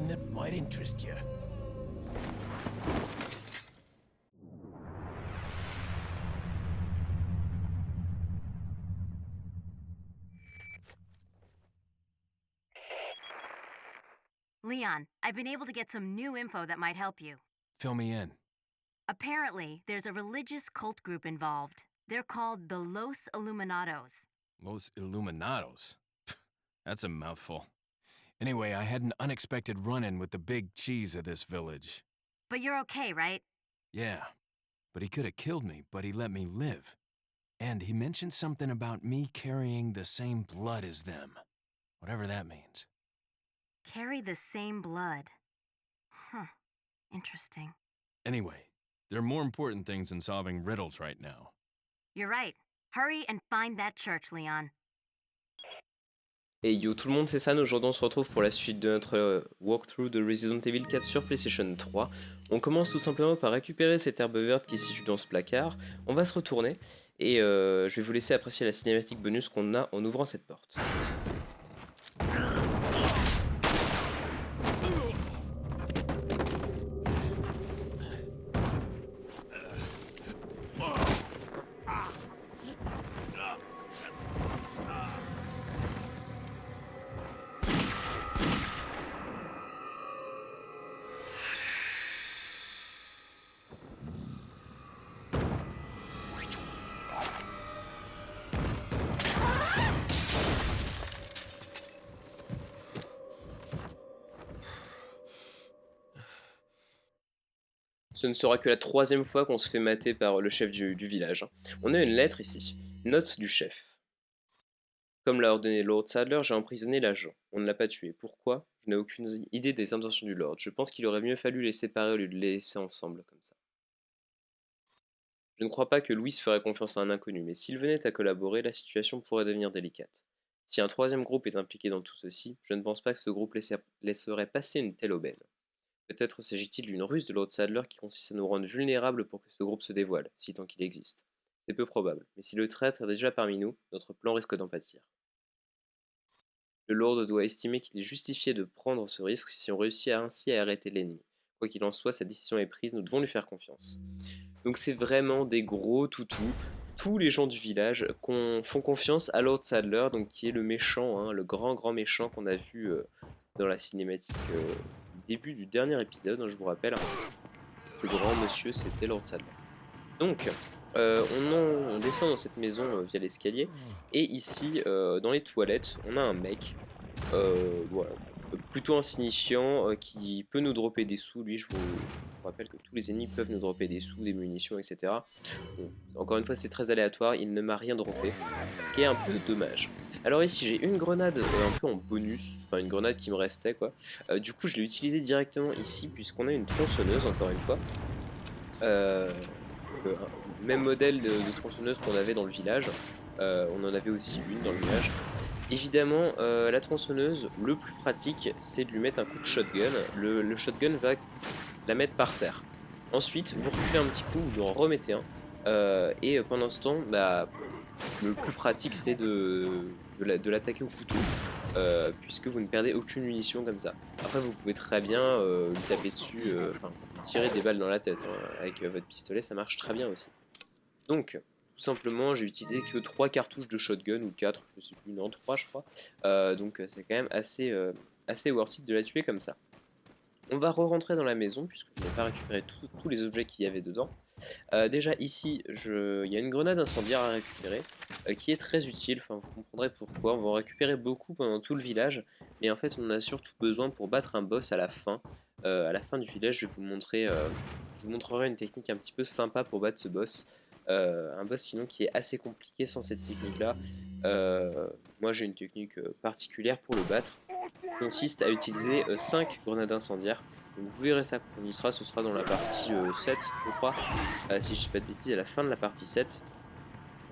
something that might interest you. Leon, I've been able to get some new info that might help you. Fill me in. Apparently, there's a religious cult group involved. They're called the Los Illuminados. Los Illuminados. That's a mouthful. Anyway, I had an unexpected run-in with the big cheese of this village. But you're okay, right? Yeah, but he could have killed me, but he let me live. And he mentioned something about me carrying the same blood as them. Whatever that means. Carry the same blood. Huh. Interesting. Anyway, there are more important things than solving riddles right now. You're right. Hurry and find that church, Leon. Et yo tout le monde, c'est San. Aujourd'hui on se retrouve pour la suite de notre walkthrough de Resident Evil 4 sur PlayStation 3. On commence tout simplement par récupérer cette herbe verte qui est située dans ce placard. On va se retourner et je vais vous laisser apprécier la cinématique bonus qu'on a en ouvrant cette porte. Ce ne sera que la troisième fois qu'on se fait mater par le chef du village. On a une lettre ici. Note du chef. Comme l'a ordonné Lord Sadler, j'ai emprisonné l'agent. On ne l'a pas tué. Pourquoi? Je n'ai aucune idée des intentions du Lord. Je pense qu'il aurait mieux fallu les séparer au lieu de les laisser ensemble comme ça. Je ne crois pas que Louis ferait confiance à un inconnu, mais s'il venait à collaborer, la situation pourrait devenir délicate. Si un troisième groupe est impliqué dans tout ceci, je ne pense pas que ce groupe laisserait passer une telle aubaine. Peut-être s'agit-il d'une ruse de Lord Sadler qui consiste à nous rendre vulnérables pour que ce groupe se dévoile, si tant qu'il existe. C'est peu probable, mais si le traître est déjà parmi nous, notre plan risque d'en pâtir. Le Lord doit estimer qu'il est justifié de prendre ce risque si on réussit ainsi à arrêter l'ennemi. Quoi qu'il en soit, sa décision est prise, nous devons lui faire confiance. Donc c'est vraiment des gros toutous. Tous les gens du village font confiance à Lord Sadler, donc qui est le méchant, hein, le grand méchant qu'on a vu dans la cinématique début du dernier épisode, hein, je vous rappelle. Le grand monsieur, c'était Lord Sadler. Donc, on descend dans cette maison via l'escalier, et ici, dans les toilettes, on a un mec, voilà, plutôt insignifiant, qui peut nous dropper des sous. Lui, je vous rappelle que tous les ennemis peuvent nous dropper des sous, des munitions, etc. Bon, encore une fois, c'est très aléatoire, il ne m'a rien droppé, ce qui est un peu dommage. Alors ici, j'ai une grenade un peu en bonus, enfin une grenade qui me restait, quoi. Du coup, je l'ai utilisée directement ici, puisqu'on a une tronçonneuse, encore une fois. Même modèle de tronçonneuse qu'on avait dans le village. On en avait aussi une dans le village. Évidemment, la tronçonneuse, le plus pratique, c'est de lui mettre un coup de shotgun. Le shotgun va la mettre par terre. Ensuite, vous reculez un petit coup, vous lui en remettez un. Et pendant ce temps, bah, le plus pratique, c'est de l'attaquer au couteau. Puisque vous ne perdez aucune munition comme ça. Après, vous pouvez très bien lui taper dessus, enfin, tirer des balles dans la tête. Hein. Avec votre pistolet, ça marche très bien aussi. Donc, tout simplement, j'ai utilisé que 3 cartouches de shotgun, ou 4, je sais plus, non, 3 je crois. Donc c'est quand même assez worth it de la tuer comme ça. On va re-rentrer dans la maison, puisque je n'ai pas récupéré tous les objets qu'il y avait dedans. Déjà ici, il y a une grenade incendiaire à récupérer, qui est très utile, enfin vous comprendrez pourquoi. On va en récupérer beaucoup pendant tout le village, mais en fait on en a surtout besoin pour battre un boss à la fin. À la fin du village, je vous montrerai une technique un petit peu sympa pour battre ce boss. Un boss sinon qui est assez compliqué sans cette technique là. Moi j'ai une technique particulière pour le battre, qui consiste à utiliser 5 grenades incendiaires. Donc vous verrez ça quand on y sera, ce sera dans la partie 7 je crois, si je dis pas de bêtises. À la fin de la partie 7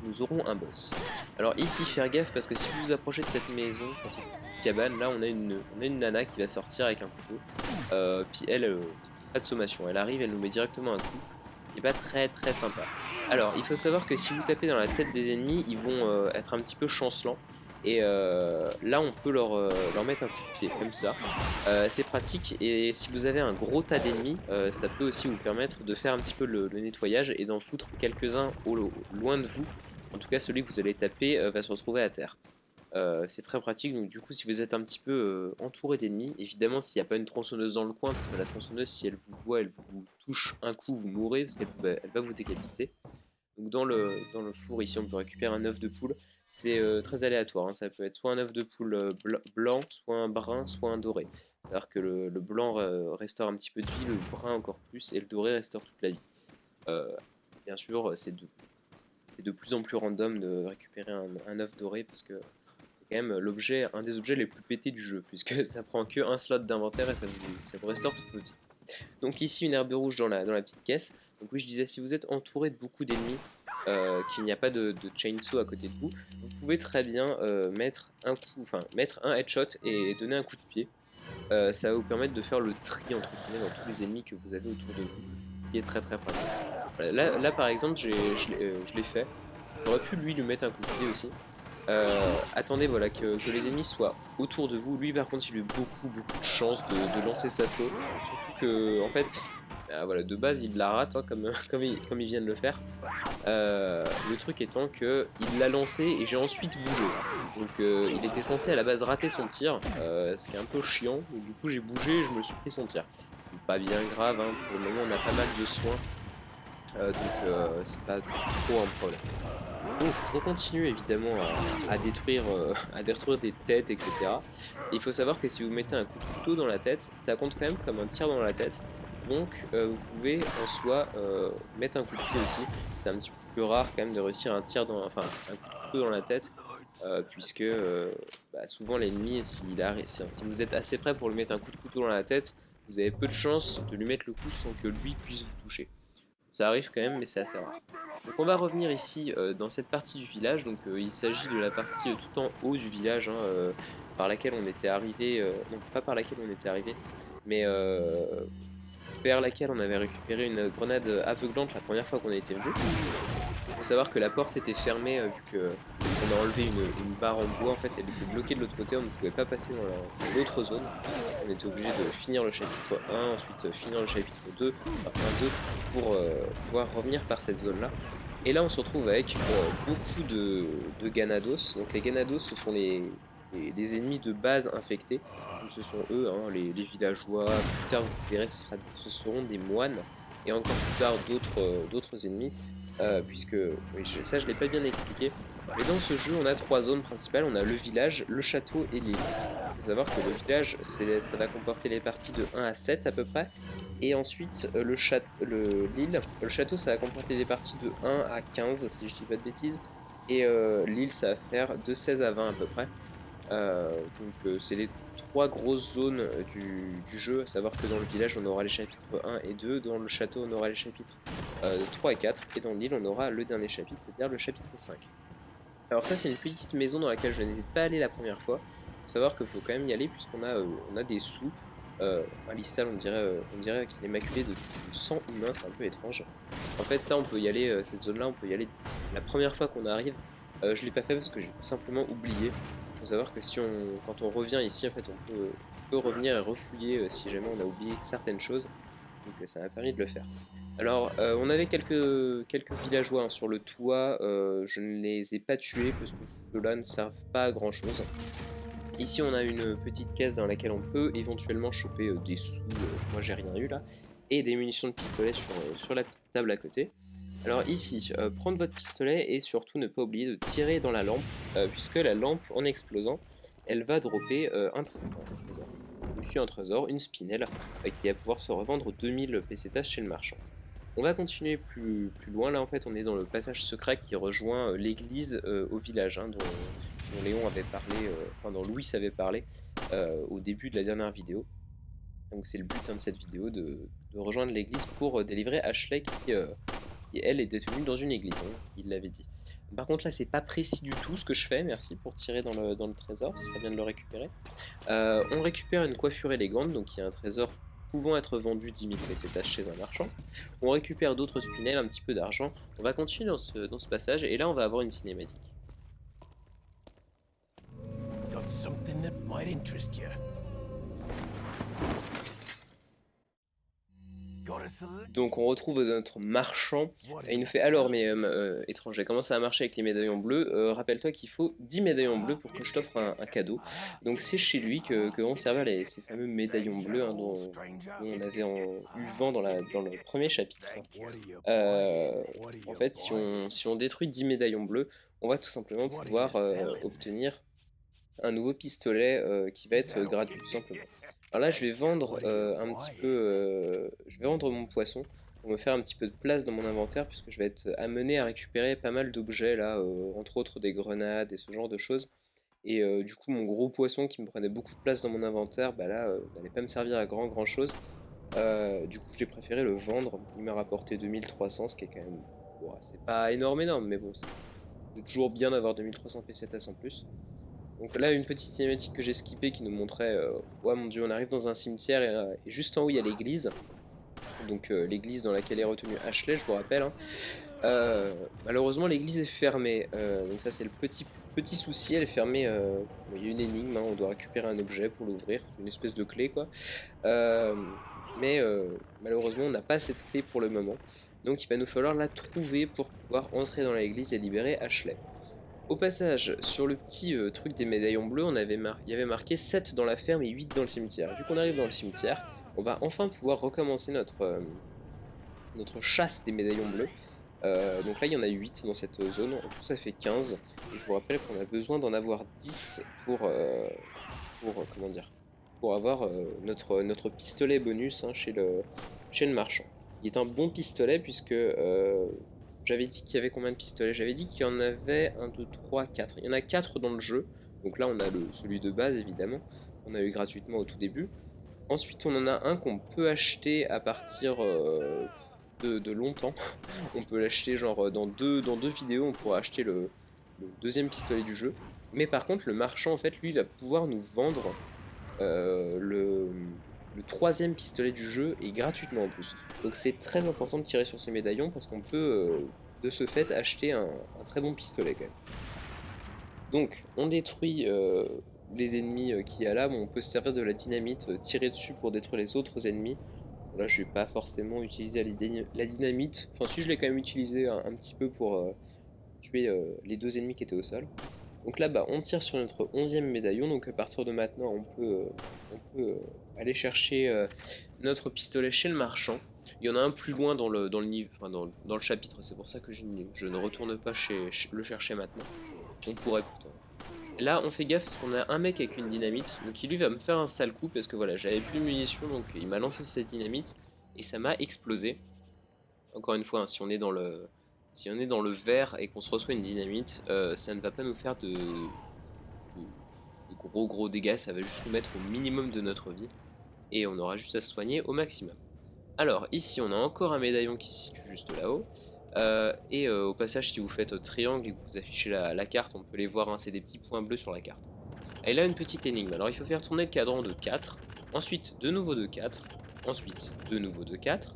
nous aurons un boss. Alors ici faire gaffe, parce que si vous vous approchez de cette maison, dans cette petite cabane là, on a une nana qui va sortir avec un couteau, puis elle, pas de sommation, elle arrive, elle nous met directement un coup, qui est pas très sympa. Alors il faut savoir que si vous tapez dans la tête des ennemis, ils vont être un petit peu chancelants, Et là on peut leur mettre un coup de pied comme ça. C'est pratique, et si vous avez un gros tas d'ennemis, ça peut aussi vous permettre de faire un petit peu le nettoyage et d'en foutre quelques-uns loin de vous. En tout cas celui que vous allez taper va se retrouver à terre. C'est très pratique, donc du coup si vous êtes un petit peu entouré d'ennemis, évidemment s'il n'y a pas une tronçonneuse dans le coin, parce que la tronçonneuse, si elle vous voit, elle vous touche un coup, vous mourrez, parce qu'elle va vous décapiter. Donc dans le four ici on peut récupérer un œuf de poule. C'est très aléatoire, hein. Ça peut être soit un œuf de poule blanc, soit un brun, soit un doré. C'est-à-dire que le blanc restaure un petit peu de vie, le brun encore plus, et le doré restaure toute la vie. Bien sûr c'est de plus en plus random de récupérer un œuf doré, parce que c'est quand même un des objets les plus pétés du jeu, puisque ça prend que un slot d'inventaire et ça vous restaure toute votre vie. Donc ici une herbe rouge dans la petite caisse. Donc oui, je disais, si vous êtes entouré de beaucoup d'ennemis, qu'il n'y a pas de chainsaw à côté de vous, vous pouvez très bien mettre un headshot et donner un coup de pied. Ça va vous permettre de faire le tri entre guillemets dans tous les ennemis que vous avez autour de vous, ce qui est très très pratique. Voilà, là par exemple, je l'ai fait. J'aurais pu lui mettre un coup de pied aussi. Attendez, voilà, que les ennemis soient autour de vous. Lui par contre il a eu beaucoup de chance de lancer sa feu, surtout que en fait voilà, de base il la rate, hein, comme il vient de le faire. Le truc étant que il l'a lancé et j'ai ensuite bougé, donc il était censé à la base rater son tir, ce qui est un peu chiant, donc, du coup j'ai bougé et je me suis pris son tir. Pas bien grave, hein, pour le moment on a pas mal de soins, donc c'est pas trop un problème. Donc on continue évidemment à détruire des têtes, etc. Et il faut savoir que si vous mettez un coup de couteau dans la tête, ça compte quand même comme un tir dans la tête. Donc vous pouvez en soi mettre un coup de pied aussi. C'est un petit peu plus rare quand même de réussir un coup de couteau dans la tête, puisque souvent l'ennemi, si vous êtes assez près pour lui mettre un coup de couteau dans la tête, vous avez peu de chances de lui mettre le coup sans que lui puisse vous toucher. Ça arrive quand même, mais c'est assez rare. Donc on va revenir ici dans cette partie du village. Donc il s'agit de la partie tout en haut du village, hein, par laquelle on était arrivé, non pas par laquelle on était arrivé, mais vers laquelle on avait récupéré une grenade aveuglante la première fois qu'on était venu. Il faut savoir que la porte était fermée, vu qu'on a enlevé une barre en bois, en fait elle était bloquée de l'autre côté, on ne pouvait pas passer dans l'autre zone. On était obligé de finir le chapitre 1, ensuite finir le chapitre 2, enfin 1, 2, pour pouvoir revenir par cette zone là. Et là on se retrouve avec beaucoup de Ganados. Donc les Ganados, ce sont les ennemis de base infectés. Donc ce sont eux, hein, les villageois. Plus tard vous verrez, ce seront des moines. Et encore plus tard d'autres ennemis. Puisque, oui, ça je l'ai pas bien expliqué. Mais dans ce jeu on a 3 zones principales. On a le village, le château et l'île. Il faut savoir que le village, ça va comporter les parties de 1 à 7 à peu près. Et ensuite l'île, le château, ça va comporter des parties de 1 à 15 si je dis pas de bêtises. Et l'île, ça va faire de 16 à 20 à peu près. Donc c'est les 3 grosses zones du jeu, à savoir que dans le village on aura les chapitres 1 et 2, dans le château on aura les chapitres 3 et 4, et dans l'île on aura le dernier chapitre, c'est-à-dire le chapitre 5. Alors ça c'est une petite maison dans laquelle je n'étais pas allé la première fois. Il faut savoir qu'il faut quand même y aller puisqu'on a des sous. Alissal, on dirait qu'il est maculé de sang humain, c'est un peu étrange. En fait ça on peut y aller, cette zone là on peut y aller la première fois qu'on arrive. Je l'ai pas fait parce que j'ai tout simplement oublié. Il faut savoir que quand on revient ici, en fait, on peut revenir et refouiller si jamais on a oublié certaines choses. Donc ça m'a permis de le faire. Alors, on avait quelques villageois, hein, sur le toit. Je ne les ai pas tués parce que ceux-là ne servent pas à grand chose. Ici, on a une petite caisse dans laquelle on peut éventuellement choper des sous. Moi, j'ai rien eu là. Et des munitions de pistolet sur la petite table à côté. Alors ici, prendre votre pistolet et surtout ne pas oublier de tirer dans la lampe, puisque la lampe, en explosant, elle va dropper un trésor. Ici un trésor, une spinelle, qui va pouvoir se revendre 2000 pesetas chez le marchand. On va continuer plus loin, là en fait on est dans le passage secret qui rejoint l'église au village, hein, dont Léon avait parlé, dont Louis avait parlé au début de la dernière vidéo. Donc c'est le but, hein, de cette vidéo, de rejoindre l'église pour délivrer Ashley qui elle est détenue dans une église, hein, il l'avait dit. Par contre là c'est pas précis du tout ce que je fais, merci pour tirer dans le trésor, ce serait bien de le récupérer. On récupère une coiffure élégante, donc il y a un trésor pouvant être vendu 10 000 pesetas chez un marchand. On récupère d'autres spinels, un petit peu d'argent. On va continuer dans ce passage et là on va avoir une cinématique. about something that might interest you. Donc on retrouve notre marchand et il nous fait alors mais étranger, comment ça a marché avec les médaillons bleus? Rappelle-toi qu'il faut 10 médaillons bleus pour que je t'offre un cadeau. Donc c'est chez lui que vont servir ces fameux médaillons bleus dont on avait eu vent dans le premier chapitre. En fait si on détruit 10 médaillons bleus, on va tout simplement pouvoir obtenir un nouveau pistolet qui va être gratuit tout simplement. Alors là, je vais vendre un petit peu, je vais vendre mon poisson pour me faire un petit peu de place dans mon inventaire puisque je vais être amené à récupérer pas mal d'objets là, entre autres des grenades et ce genre de choses. Et du coup, mon gros poisson qui me prenait beaucoup de place dans mon inventaire, bah là, n'allait pas me servir à grand chose. Du coup, j'ai préféré le vendre. Il m'a rapporté 2300, ce qui est quand même, bon, c'est pas énorme, mais bon, c'est toujours bien d'avoir 2300 pesetas en plus. Donc là, une petite cinématique que j'ai skippée qui nous montrait, ouais mon dieu, on arrive dans un cimetière et juste en haut il y a l'église. Donc l'église dans laquelle est retenu Ashley, je vous rappelle. Malheureusement l'église est fermée, donc ça c'est le petit souci, elle est fermée, il y a une énigme, on doit récupérer un objet pour l'ouvrir, une espèce de clé quoi. Mais malheureusement on n'a pas cette clé pour le moment, donc il va nous falloir la trouver pour pouvoir entrer dans l'église et libérer Ashley. Au passage, sur le petit truc des médaillons bleus, il y avait marqué 7 dans la ferme et 8 dans le cimetière. Vu qu'on arrive dans le cimetière, on va enfin pouvoir recommencer notre chasse des médaillons bleus. Donc là, il y en a 8 dans cette zone. En tout, ça fait 15. Et je vous rappelle qu'on a besoin d'en avoir 10 pour avoir notre pistolet bonus chez le marchand. Il est un bon pistolet puisque j'avais dit qu'il y avait combien de pistolets? J'avais dit qu'il y en avait 1, 2, 3, 4. Il y en a 4 dans le jeu. Donc là, on a celui de base, évidemment. On a eu gratuitement au tout début. Ensuite, on en a un qu'on peut acheter à partir de longtemps. On peut l'acheter genre dans deux vidéos. On pourra acheter le deuxième pistolet du jeu. Mais par contre, le marchand, en fait, lui, il va pouvoir nous vendre le troisième pistolet du jeu et gratuitement en plus. Donc c'est très important de tirer sur ces médaillons parce qu'on peut de ce fait acheter un très bon pistolet quand même. Donc on détruit les ennemis qu'il y a là, bon, on peut se servir de la dynamite, tirer dessus pour détruire les autres ennemis. Bon, là je vais pas forcément utiliser la dynamite, enfin si je l'ai quand même utilisé un petit peu pour tuer les deux ennemis qui étaient au sol. Donc là, on tire sur notre 11e médaillon. Donc à partir de maintenant, on peut aller chercher notre pistolet chez le marchand. Il y en a un plus loin dans le chapitre. C'est pour ça que je ne retourne pas le chercher maintenant. On pourrait pourtant. Là, on fait gaffe parce qu'on a un mec avec une dynamite. Donc il lui va me faire un sale coup parce que voilà, j'avais plus de munitions. Donc il m'a lancé cette dynamite et ça m'a explosé. Encore une fois, si on est dans le vert et qu'on se reçoit une dynamite, ça ne va pas nous faire de gros dégâts, ça va juste nous mettre au minimum de notre vie et on aura juste à se soigner au maximum. Alors ici on a encore un médaillon qui se situe juste là-haut et au passage si vous faites triangle et que vous affichez la carte, on peut les voir, c'est des petits points bleus sur la carte. Et là une petite énigme, alors il faut faire tourner le cadran de 4, ensuite de nouveau de 4, ensuite de nouveau de 4,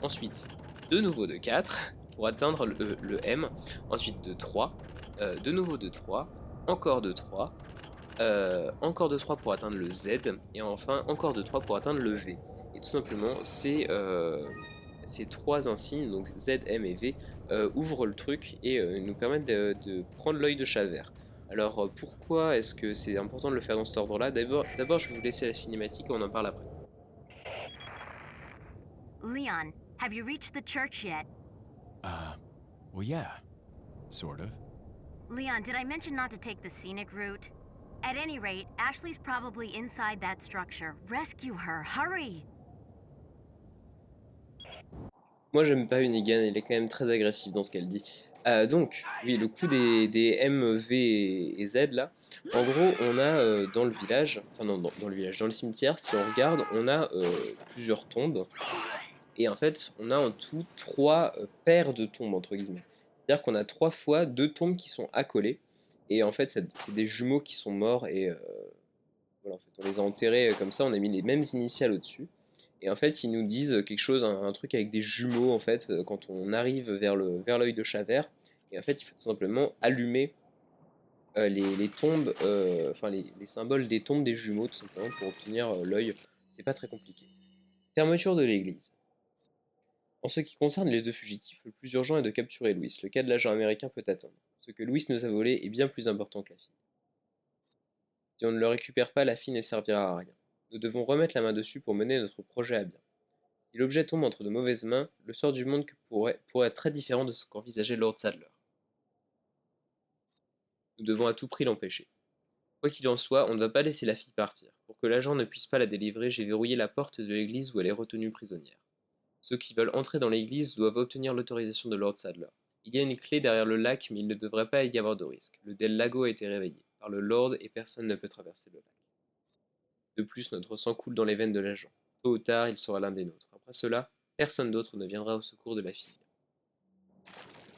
ensuite de nouveau de 4 pour atteindre le M, ensuite de 3, de nouveau de 3, encore de 3, encore de 3 pour atteindre le Z, et enfin encore de 3 pour atteindre le V. Et tout simplement, ces 3 insignes, donc Z, M et V, ouvrent le truc et nous permettent de prendre l'œil de chat vert. Alors pourquoi est-ce que c'est important de le faire dans cet ordre-là? D'abord, je vais vous laisser la cinématique et on en parle après. Leon, have you reached the church yet? Well, yeah, sort of. Leon, did I mention not to take the scenic route? At any rate, Ashley's probably inside that structure. Rescue her, hurry! Moi j'aime pas Unigan, il est quand même très agressif dans ce qu'elle dit. Donc, oui, le coup des M, V et Z là, en gros on a dans le village, enfin non, dans le village, dans le cimetière, si on regarde, on a plusieurs tombes. Et en fait, on a en tout 3 paires de tombes, entre guillemets. C'est-à-dire qu'on a 3 fois 2 tombes qui sont accolées. Et en fait, c'est des jumeaux qui sont morts. Et voilà, en fait, on les a enterrés comme ça, on a mis les mêmes initiales au-dessus. Et en fait, ils nous disent quelque chose, un truc avec des jumeaux, en fait, quand on arrive vers l'œil de chat vert. Et en fait, il faut tout simplement allumer les tombes, enfin les symboles des tombes des jumeaux, tout simplement, pour obtenir l'œil. C'est pas très compliqué. Fermeture de l'église. En ce qui concerne les deux fugitifs, le plus urgent est de capturer Louis. Le cas de l'agent américain peut attendre. Ce que Louis nous a volé est bien plus important que la fille. Si on ne le récupère pas, la fille ne servira à rien. Nous devons remettre la main dessus pour mener notre projet à bien. Si l'objet tombe entre de mauvaises mains, le sort du monde pourrait être très différent de ce qu'envisageait Lord Sadler. Nous devons à tout prix l'empêcher. Quoi qu'il en soit, on ne va pas laisser la fille partir. Pour que l'agent ne puisse pas la délivrer, j'ai verrouillé la porte de l'église où elle est retenue prisonnière. Ceux qui veulent entrer dans l'église doivent obtenir l'autorisation de Lord Sadler. Il y a une clé derrière le lac, mais il ne devrait pas y avoir de risque. Le Del Lago a été réveillé par le Lord et personne ne peut traverser le lac. De plus, notre sang coule dans les veines de l'agent. Tôt ou tard, il sera l'un des nôtres. Après cela, personne d'autre ne viendra au secours de la fille.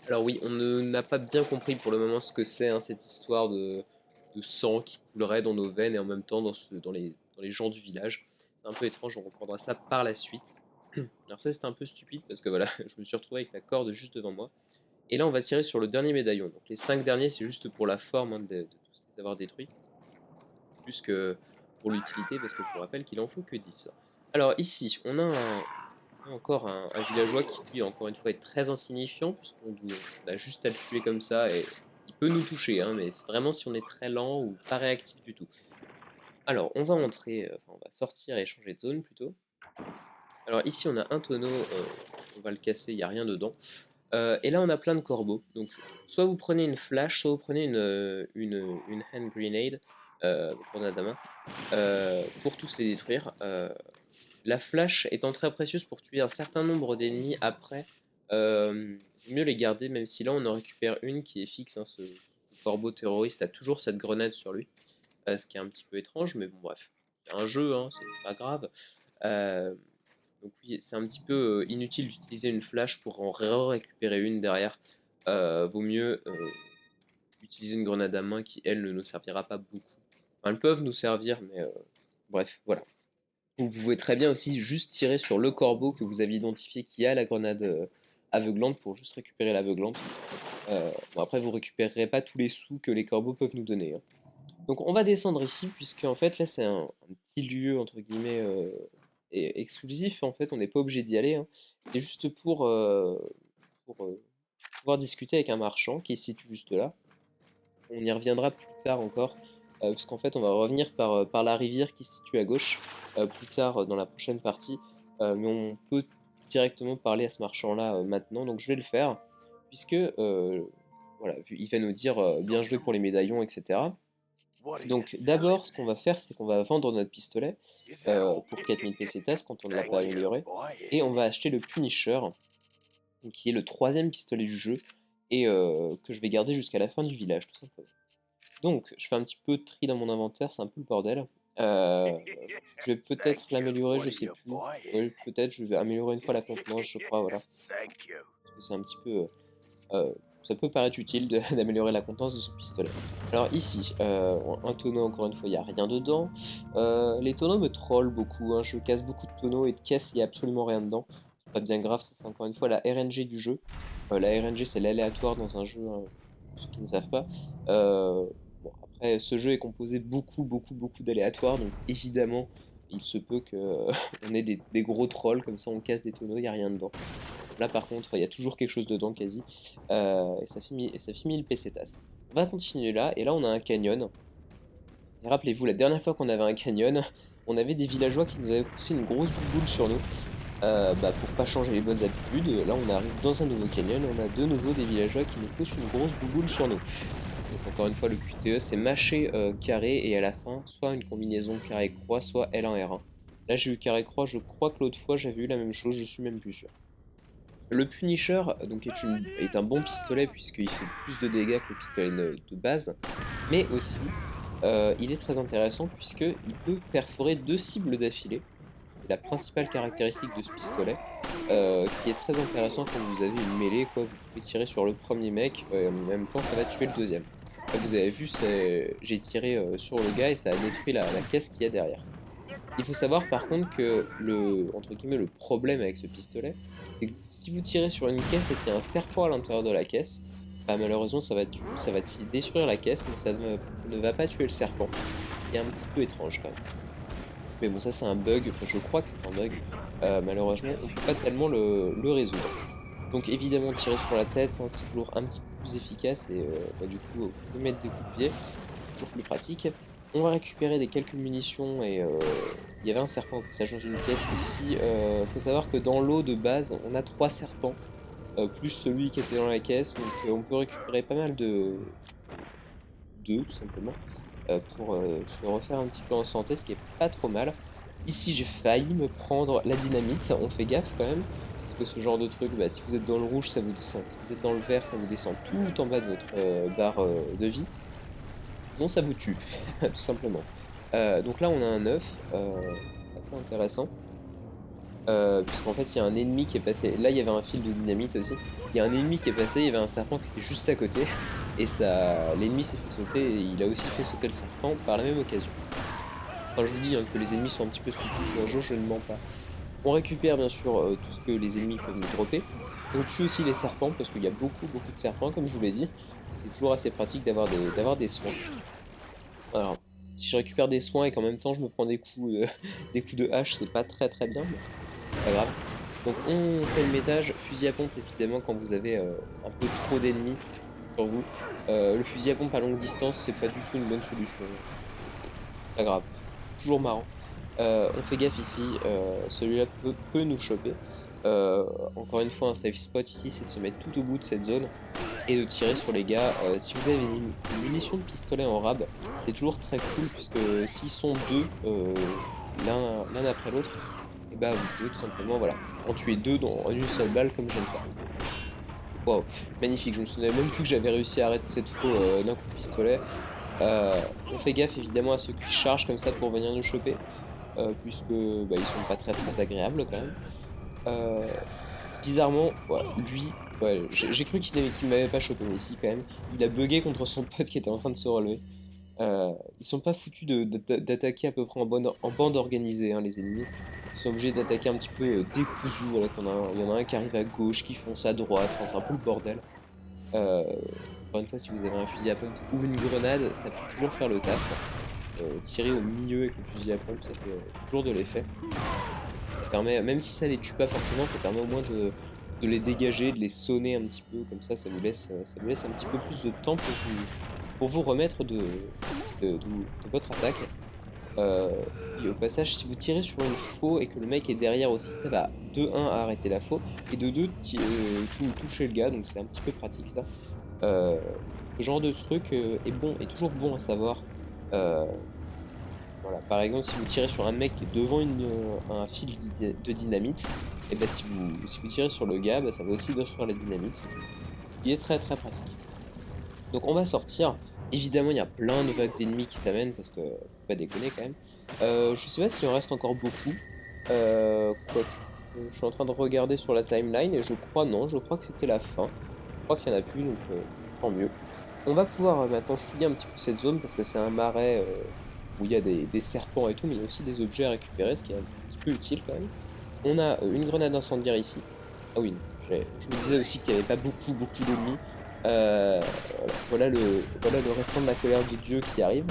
Alors oui, on n'a pas bien compris pour le moment ce que c'est, hein, cette histoire de sang qui coulerait dans nos veines et en même temps dans les gens du village. C'est un peu étrange, on reprendra ça par la suite. Alors ça c'était un peu stupide parce que voilà, je me suis retrouvé avec la corde juste devant moi. Et là on va tirer sur le dernier médaillon. Donc les 5 derniers c'est juste pour la forme, hein, de tous les avoir détruits. Plus que pour l'utilité parce que je vous rappelle qu'il en faut que 10. Alors ici on a encore un villageois qui lui encore une fois est très insignifiant puisqu'on a juste à le tuer comme ça et il peut nous toucher, hein, mais c'est vraiment si on est très lent ou pas réactif du tout. Alors on va entrer, on va sortir et changer de zone plutôt. Alors ici on a un tonneau, on va le casser, il n'y a rien dedans. Et là on a plein de corbeaux. Donc soit vous prenez une flash, soit vous prenez une hand grenade, grenade à main, pour tous les détruire. La flash étant très précieuse pour tuer un certain nombre d'ennemis après, mieux les garder, même si là on en récupère une qui est fixe, hein, ce corbeau terroriste a toujours cette grenade sur lui, ce qui est un petit peu étrange, mais bon bref, c'est un jeu, hein, c'est pas grave. Donc oui, c'est un petit peu inutile d'utiliser une flash pour en récupérer une derrière. Vaut mieux utiliser une grenade à main qui, elle, ne nous servira pas beaucoup. Enfin, elles peuvent nous servir, mais bref, voilà. Vous pouvez très bien aussi juste tirer sur le corbeau que vous avez identifié qui a la grenade aveuglante pour juste récupérer l'aveuglante. Bon, après, vous récupérerez pas tous les sous que les corbeaux peuvent nous donner, hein. Donc on va descendre ici, puisque en fait là c'est un petit lieu entre guillemets exclusif, en fait on n'est pas obligé d'y aller, hein. C'est juste pour pouvoir discuter avec un marchand qui se situe juste là. On y reviendra plus tard encore, parce qu'en fait on va revenir par la rivière qui se situe à gauche, plus tard dans la prochaine partie, mais on peut directement parler à ce marchand là maintenant, donc je vais le faire, puisque voilà, il va nous dire bien joué pour les médaillons, etc. Donc d'abord ce qu'on va faire c'est qu'on va vendre notre pistolet pour 4000 pesetas quand on ne l'a pas amélioré, et on va acheter le Punisher, qui est le 3e pistolet du jeu, et que je vais garder jusqu'à la fin du village tout simplement. Donc je fais un petit peu de tri dans mon inventaire, c'est un peu le bordel. Je vais peut-être l'améliorer, je sais plus. Peut-être je vais améliorer une fois la contenance, je crois, voilà. Parce que c'est un petit peu... ça peut paraître utile d'améliorer la contenance de ce pistolet. Alors ici, un tonneau, encore une fois, il n'y a rien dedans. Les tonneaux me trollent beaucoup, hein. Je casse beaucoup de tonneaux et de caisses, il n'y a absolument rien dedans. C'est pas bien grave, c'est encore une fois la RNG du jeu. La RNG c'est l'aléatoire dans un jeu, hein, pour ceux qui ne savent pas. Bon, après, ce jeu est composé beaucoup d'aléatoires, donc évidemment, il se peut qu'on ait des gros trolls, comme ça on casse des tonneaux, il n'y a rien dedans. Là par contre, il y a toujours quelque chose dedans quasi, et ça fait 1000 pesetas. On va continuer là, et là on a un canyon. Et rappelez-vous, la dernière fois qu'on avait un canyon, on avait des villageois qui nous avaient poussé une grosse bouboule sur nous. Pour pas changer les bonnes habitudes, là on arrive dans un nouveau canyon, on a de nouveau des villageois qui nous poussent une grosse bouboule sur nous. Donc encore une fois le QTE c'est mâcher carré et à la fin soit une combinaison carré-croix, soit L1 R1. Là j'ai eu carré-croix, je crois que l'autre fois j'avais eu la même chose, je suis même plus sûr. Le Punisher donc est un bon pistolet puisqu'il fait plus de dégâts que le pistolet de base, mais aussi il est très intéressant puisqu'il peut perforer 2 cibles d'affilée. La principale caractéristique de ce pistolet, qui est très intéressant quand vous avez une mêlée, quoi. Vous pouvez tirer sur le premier mec, et en même temps ça va tuer le deuxième. Là, vous avez vu, j'ai tiré sur le gars et ça a détruit la caisse qu'il y a derrière. Il faut savoir par contre que entre guillemets, le problème avec ce pistolet, c'est que si vous tirez sur une caisse et qu'il y a un serpent à l'intérieur de la caisse, malheureusement ça va détruire la caisse, mais ça ne va pas tuer le serpent. C'est un petit peu étrange quand même. Mais bon, ça c'est un bug, enfin je crois que c'est un bug. Malheureusement, on peut pas tellement le résoudre. Donc évidemment, tirer sur la tête, hein, c'est toujours un petit peu plus efficace et du coup, on peut mettre des coups de pied, toujours plus pratique. On va récupérer quelques munitions et il y avait un serpent au passage dans une pièce ici. Faut savoir que dans l'eau de base, on a 3 serpents, plus celui qui était dans la caisse, donc on peut récupérer pas mal d'œufs tout simplement. Pour se refaire un petit peu en santé, ce qui est pas trop mal. Ici, j'ai failli me prendre la dynamite, on fait gaffe quand même, parce que ce genre de truc, bah, si vous êtes dans le rouge, ça vous descend, si vous êtes dans le vert, ça vous descend tout en bas de votre barre de vie. Non, ça vous tue, tout simplement. Donc là, on a un œuf, assez intéressant. Puisqu'en fait il y a un ennemi qui est passé, là il y avait un fil de dynamite aussi, il y a un ennemi qui est passé, il y avait un serpent qui était juste à côté, et l'ennemi s'est fait sauter, et il a aussi fait sauter le serpent par la même occasion. Enfin je vous dis hein, que les ennemis sont un petit peu stupides, un jour je ne mens pas. On récupère bien sûr tout ce que les ennemis peuvent nous dropper, on tue aussi les serpents, parce qu'il y a beaucoup de serpents comme je vous l'ai dit, c'est toujours assez pratique d'avoir des soins. Alors, si je récupère des soins et qu'en même temps je me prends des coups de hache, c'est pas très bien, mais pas grave. Donc on fait le métage, fusil à pompe évidemment quand vous avez un peu trop d'ennemis sur vous. Le fusil à pompe à longue distance c'est pas du tout une bonne solution. Pas grave, toujours marrant. On fait gaffe ici, celui-là peut nous choper. Encore une fois un safe spot ici c'est de se mettre tout au bout de cette zone et de tirer sur les gars. Si vous avez une munition de pistolet en rab, c'est toujours très cool puisque s'ils sont deux, l'un après l'autre, et bah vous pouvez tout simplement voilà, en tuer deux en une seule balle comme je viens de faire. Wow, magnifique, je me souvenais même plus que j'avais réussi à arrêter cette faux d'un coup de pistolet. On fait gaffe évidemment à ceux qui chargent comme ça pour venir nous choper, puisque bah, ils sont pas très agréables quand même. Bizarrement, ouais, lui, ouais, j'ai cru qu'il m'avait pas chopé, mais si quand même, il a bugué contre son pote qui était en train de se relever. Ils sont pas foutus d'attaquer à peu près en bande organisée, hein, les ennemis. Ils sont obligés d'attaquer un petit peu décousu. Voilà, il y en a un qui arrive à gauche, qui fonce à droite, enfin, c'est un peu le bordel. Encore une fois, si vous avez un fusil à pompe ou une grenade, ça peut toujours faire le taf. Tirer au milieu avec le fusil à pompe, ça fait toujours de l'effet. Ça permet, même si ça les tue pas forcément, ça permet au moins de les dégager, de les sonner un petit peu, comme ça vous laisse un petit peu plus de temps pour vous remettre de votre attaque. Et au passage, si vous tirez sur une faux et que le mec est derrière aussi, ça va de 1 à arrêter la faux, et de 2 toucher le gars, donc c'est un petit peu pratique ça. Ce genre de truc est toujours bon à savoir. Voilà. Par exemple, si vous tirez sur un mec qui est devant un fil de dynamite, et ben si vous tirez sur le gars, bah, ça va aussi détruire la dynamite, qui est très pratique. Donc on va sortir. Évidemment, il y a plein de vagues d'ennemis qui s'amènent parce que faut pas déconner quand même. Je sais pas s'il en reste encore beaucoup. Je suis en train de regarder sur la timeline et je crois que c'était la fin. Je crois qu'il y en a plus, donc tant mieux. On va pouvoir maintenant fouiller un petit peu cette zone parce que c'est un marais où il y a des serpents et tout, mais il y a aussi des objets à récupérer, ce qui est un petit peu utile quand même. On a une grenade incendiaire ici. Ah oui, je me disais aussi qu'il n'y avait pas beaucoup d'ennemis. Voilà le restant de la colère de Dieu qui arrive.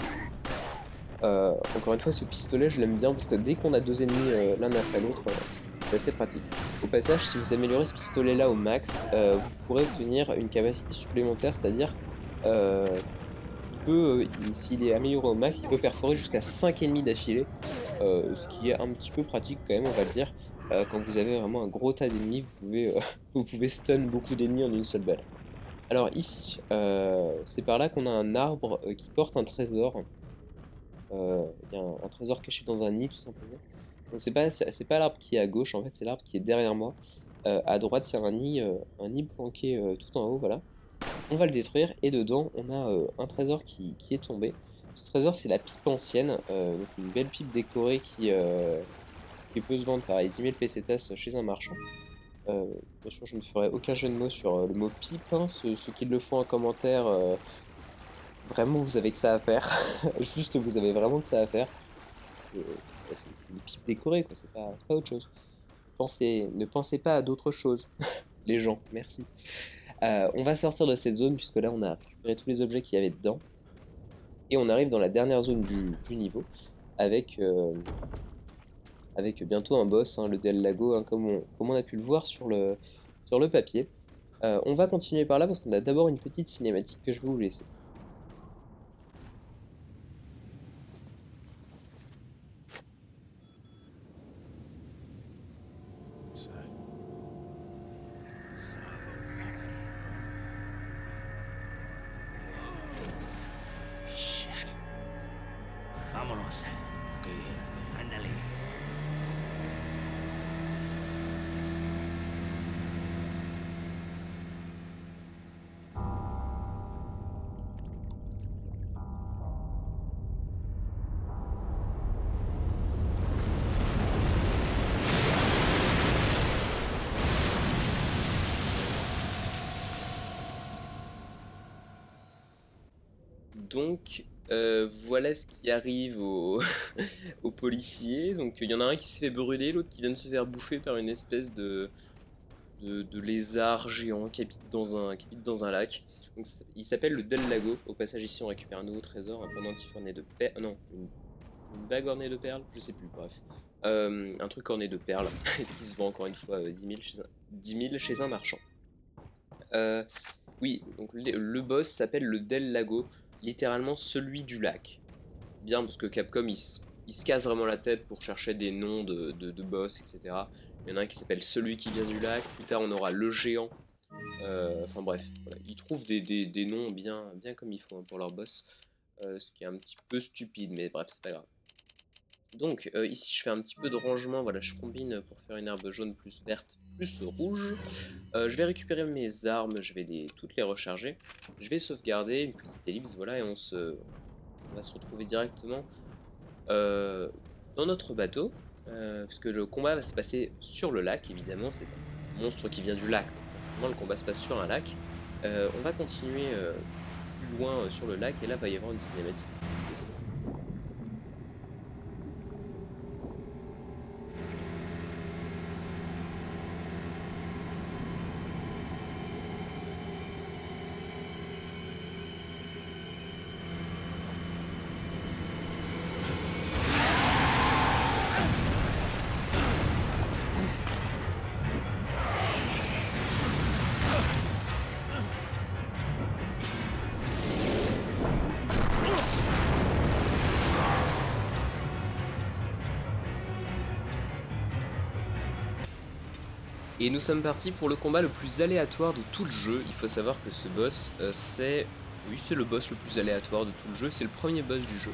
Encore une fois, ce pistolet, je l'aime bien parce que dès qu'on a deux ennemis l'un après l'autre, c'est assez pratique. Au passage, si vous améliorez ce pistolet là au max, vous pourrez obtenir une capacité supplémentaire, c'est-à-dire s'il est amélioré au max, il peut perforer jusqu'à 5 ennemis d'affilée, ce qui est un petit peu pratique quand même, on va le dire. Quand vous avez vraiment un gros tas d'ennemis, vous pouvez stun beaucoup d'ennemis en une seule balle. Alors ici, c'est par là qu'on a un arbre qui porte un trésor. Il y a un trésor caché dans un nid tout simplement. Donc c'est pas l'arbre qui est à gauche, en fait c'est l'arbre qui est derrière moi. À droite il y a un nid planqué tout en haut, voilà. On va le détruire et dedans on a un trésor qui est tombé. Ce trésor c'est la pipe ancienne, donc une belle pipe décorée qui peut se vendre pareil 10 000 pesetas chez un marchand. Bien sûr je ne ferai aucun jeu de mots sur le mot pipe, hein. Ceux qui le font en commentaire, vraiment vous avez que ça à faire. Juste vous avez vraiment que ça à faire. C'est une pipe décorée quoi, c'est pas autre chose. Ne pensez pas à d'autres choses, les gens, merci. On va sortir de cette zone puisque là on a récupéré tous les objets qu'il y avait dedans. Et on arrive dans la dernière zone du niveau avec, avec bientôt un boss, hein, le Del Lago, hein, comme on a pu le voir sur le papier. On va continuer par là parce qu'on a d'abord une petite cinématique que je vais vous laisser. Shit. Vámonos. Ok, ándale. Donc voilà ce qui arrive aux, aux policiers. Donc il y en a un qui s'est fait brûler, l'autre qui vient de se faire bouffer par une espèce de lézard géant qui habite dans un lac. Donc, il s'appelle le Del Lago. Au passage ici on récupère un nouveau trésor, un pendentif orné de perles. Non, une bague ornée de perles, je sais plus, bref. Un truc orné de perles qui se vend encore une fois 10 000 chez un marchand. Oui, donc le boss s'appelle le Del Lago, littéralement celui du lac. Bien, parce que Capcom il se casse vraiment la tête pour chercher des noms de boss, etc. Il y en a un qui s'appelle celui qui vient du lac, plus tard on aura le géant. Enfin bref, voilà. Ils trouvent des noms bien comme il faut, hein, pour leur boss. Ce qui est un petit peu stupide, mais bref, c'est pas grave. Donc ici je fais un petit peu de rangement, voilà, je combine pour faire une herbe jaune plus verte plus rouge. Je vais récupérer mes armes, je vais toutes les recharger. Je vais sauvegarder une petite ellipse, voilà, et on va se retrouver directement dans notre bateau. Puisque le combat va se passer sur le lac, évidemment, c'est un monstre qui vient du lac. Donc forcément le combat se passe sur un lac. On va continuer plus loin sur le lac, et là va y avoir une cinématique. Et nous sommes partis pour le combat le plus aléatoire de tout le jeu. Il faut savoir que ce boss, c'est le boss le plus aléatoire de tout le jeu. C'est le premier boss du jeu.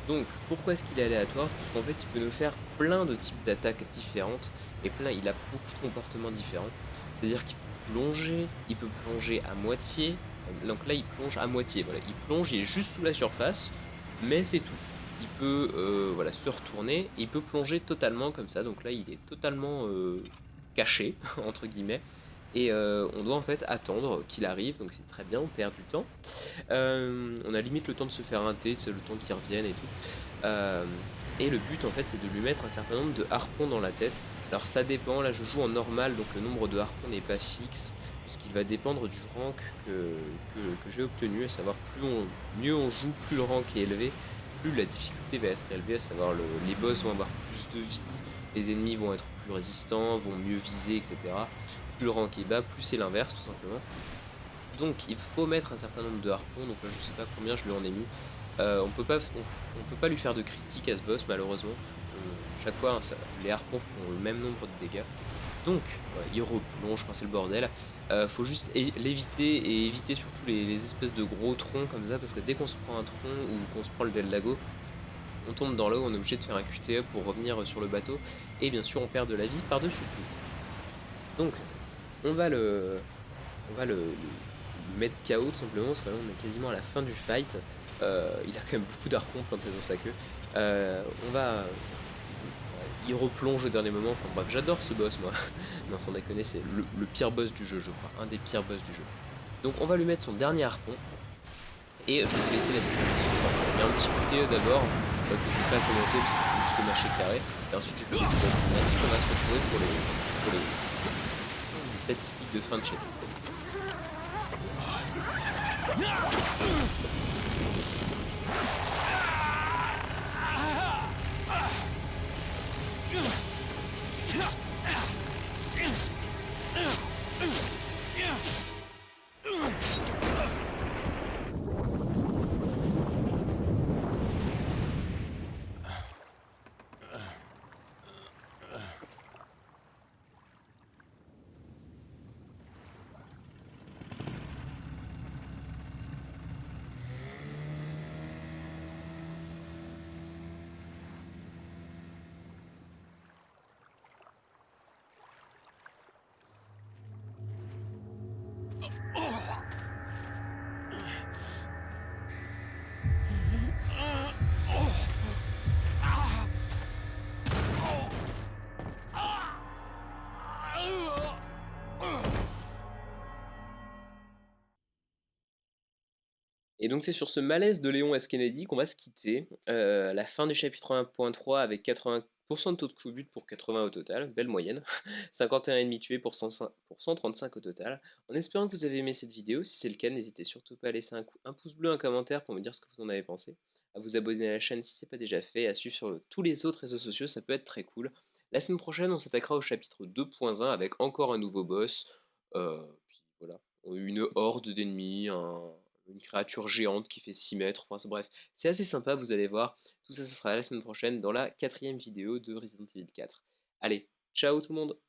Donc, pourquoi est-ce qu'il est aléatoire? Parce qu'en fait, il peut nous faire plein de types d'attaques différentes. Et il a beaucoup de comportements différents. C'est-à-dire qu'il peut plonger, il peut plonger à moitié. Donc là, il plonge à moitié. Voilà, il plonge, il est juste sous la surface, mais c'est tout. Il peut voilà, se retourner, et il peut plonger totalement comme ça, donc là il est totalement caché, entre guillemets, et on doit en fait attendre qu'il arrive, donc c'est très bien, on perd du temps. On a limite le temps de se faire un thé, c'est le temps qu'il revienne et tout. Et le but en fait c'est de lui mettre un certain nombre de harpons dans la tête. Alors ça dépend, là je joue en normal, donc le nombre de harpons n'est pas fixe, puisqu'il va dépendre du rank que j'ai obtenu, à savoir mieux on joue, plus le rank est élevé, plus la difficulté va être élevée, à savoir les boss vont avoir plus de vie, les ennemis vont être plus résistants, vont mieux viser, etc. Plus le rank est bas, plus c'est l'inverse tout simplement. Donc il faut mettre un certain nombre de harpons, donc là je sais pas combien je lui en ai mis. On peut pas lui faire de critique à ce boss malheureusement. Chaque fois les harpons font le même nombre de dégâts. Donc il replonge, enfin c'est le bordel. Faut juste l'éviter, et éviter surtout les espèces de gros troncs comme ça, parce que dès qu'on se prend un tronc ou qu'on se prend le Del Lago, on tombe dans l'eau, on est obligé de faire un QTE pour revenir sur le bateau, et bien sûr on perd de la vie par-dessus tout. Donc on va le mettre KO tout simplement, parce que là on est quasiment à la fin du fight. Il a quand même beaucoup d'harpons plantés dans sa queue. Il replonge au dernier moment, enfin bref, j'adore ce boss moi. Non, sans déconner, c'est le pire boss du jeu, je crois, un des pires boss du jeu. Donc on va lui mettre son dernier harpon, et je vais vous laisser la cinématique. Il y a un petit côté d'abord, que je vais pas commenter parce que c'est juste marché carré, et ensuite je vais vous laisser la cinématique, on va se retrouver pour les... statistiques de fin de chapitre. Et donc c'est sur ce malaise de Léon S. Kennedy qu'on va se quitter. La fin du chapitre 1.3 avec 80% de taux de coup but pour 80 au total, belle moyenne. 51,5 tués pour 135 au total. En espérant que vous avez aimé cette vidéo, si c'est le cas, n'hésitez surtout pas à laisser un pouce bleu, un commentaire pour me dire ce que vous en avez pensé. À vous abonner à la chaîne si ce n'est pas déjà fait, à suivre sur tous les autres réseaux sociaux, ça peut être très cool. La semaine prochaine, on s'attaquera au chapitre 2.1 avec encore un nouveau boss. Puis voilà, une horde d'ennemis, une créature géante qui fait 6 mètres, enfin bref, c'est assez sympa, vous allez voir. Tout ça, ce sera la semaine prochaine dans la 4e vidéo de Resident Evil 4. Allez, ciao tout le monde!